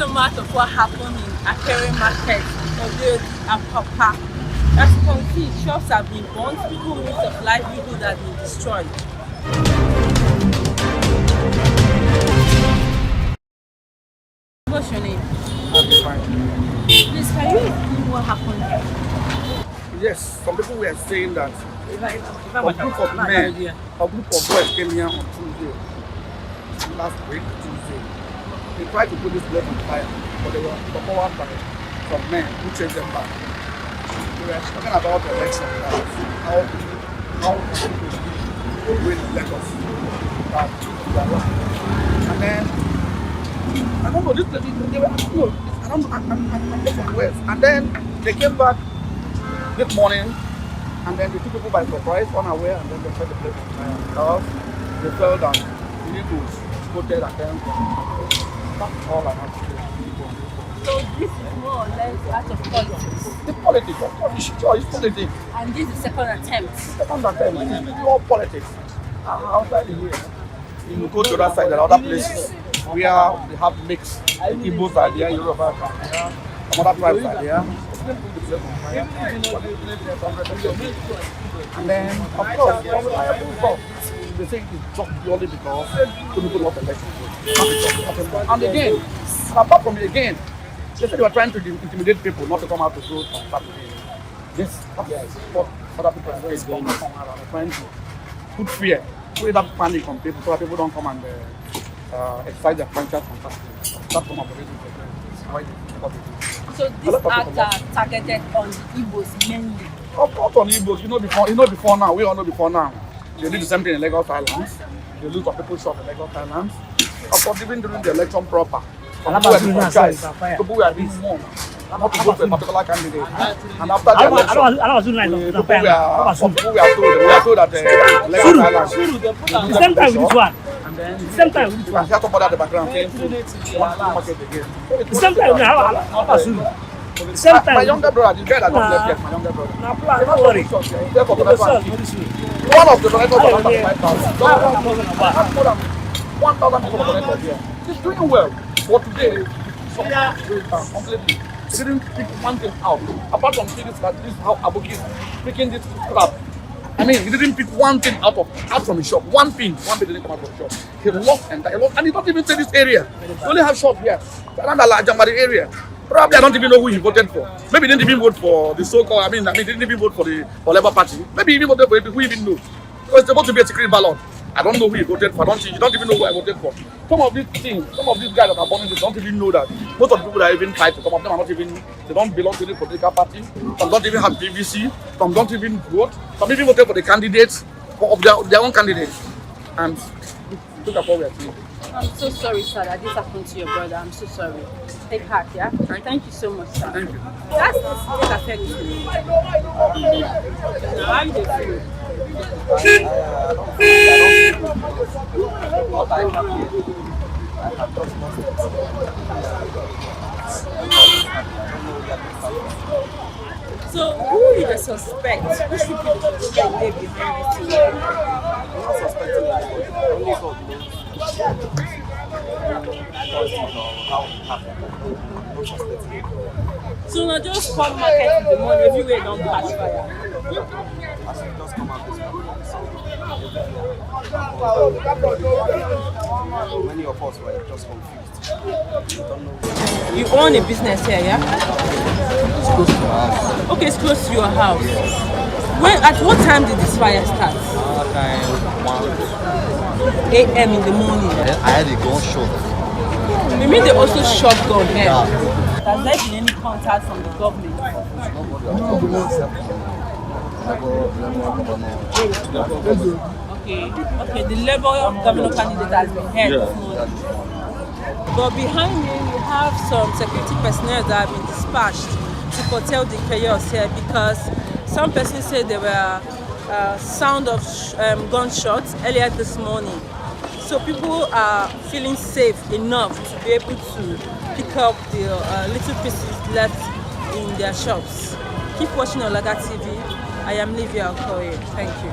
aftermath of what happened in Akere market, Olodi Apapa. As you can see, shops have been burnt, people's means of livelihood have been destroyed. What's your name? Please, can you explain what happened here? Yes, some people were saying that a group of men, a group of boys came here on Tuesday, last week, Tuesday. They tried to put this place on fire, but they were overpowered by some men who chased them back. They were talking about the election, how people win Lagos. And then, I don't know, they were, no, I don't know, I'm from West. And then they came back this morning, and then they took people by surprise, unaware, and then they set the place on fire because they felt that the Igbos voted against them. That's all I have to say. So this is more or less out of politics. The politics, of course, it's politics. And this is the second attempt. Second attempt, it's all politics. Outside here, you go to that side, there are other places where they have mixed. Igbos are there, Yoruba are there, some other tribes are there. And then, of course, they say it's just purely because two people lost elections. And again, apart from it again, they said they were trying to intimidate people not to come out to vote on Saturday. This is what other people are saying. They're trying to put fear, create that panic on people so that people don't come and exercise their franchise on Saturday. That's some of the reasons why they do what they do. So these acts are targeted on the Igbos mainly? Of course on Igbos, you know before now, we all know before now. They did the same thing in Lagos Islands. They lose of people shot in Lagos Islands. Of course, even during the election proper, people were being warned not to vote for a particular candidate. And after the election, people were told that Lagos Islands. The same time with this one. The same time with this one. You have somebody at the background saying, the same time with the same time. My younger brother, the guy that got left yet, my younger brother. Don't worry. One of the donators was 5,000. That's more than 1,000 people donated here. He's doing well. For today, completely. He didn't pick one thing out. Apart from saying this how Aboki is picking this crap. I mean, he didn't pick one thing out from his shop. One pin didn't come out from the shop. He lost and he don't even say this area. He only have shop here. Around the Jambari area. Probably I don't even know who he voted for. Maybe he didn't even vote for the so-called, I mean, he didn't even vote for the Labour Party. Maybe he even voted for it, who even knows? Because it's supposed to be a secret ballot. I don't know who he voted for. You don't even know who I voted for. Some of these things, some of these guys that are born in this don't even know that. Most of the people that are even fighting, some of them are not even, they don't belong to the political party. Some don't even have PVC. Some don't even vote. Some even voted for the candidates, of their own candidates. And look at what we are seeing. I'm so sorry, sir, that this happened to your brother. I'm so sorry. Take heart, yeah? Thank you so much, sir. Thank you. That's what affects me. How you feel? So, who is the suspect? Who should be the people that lay behind this? I'm not suspecting anybody. Only God knows. So now just come market in the morning, everywhere don't catch fire. As you just come out this many of us were just confused. We don't know. You own a business here, yeah? It's close to our house. Okay, it's close to your house. At what time did this fire start? Time 1 a.m. in the morning. I had a gunshot. You mean they also shot gun here? Yeah. Has there been any contact from the government? Okay, the Labour governor candidate has been here this morning. But behind me, you have some security personnel that have been dispatched to curtail the chaos here because some persons say there were sound of gunshots earlier this morning. So people are feeling safe enough to be able to pick up the little pieces left in their shops. Keep watching Olaga TV. I am Livia Akere. Thank you.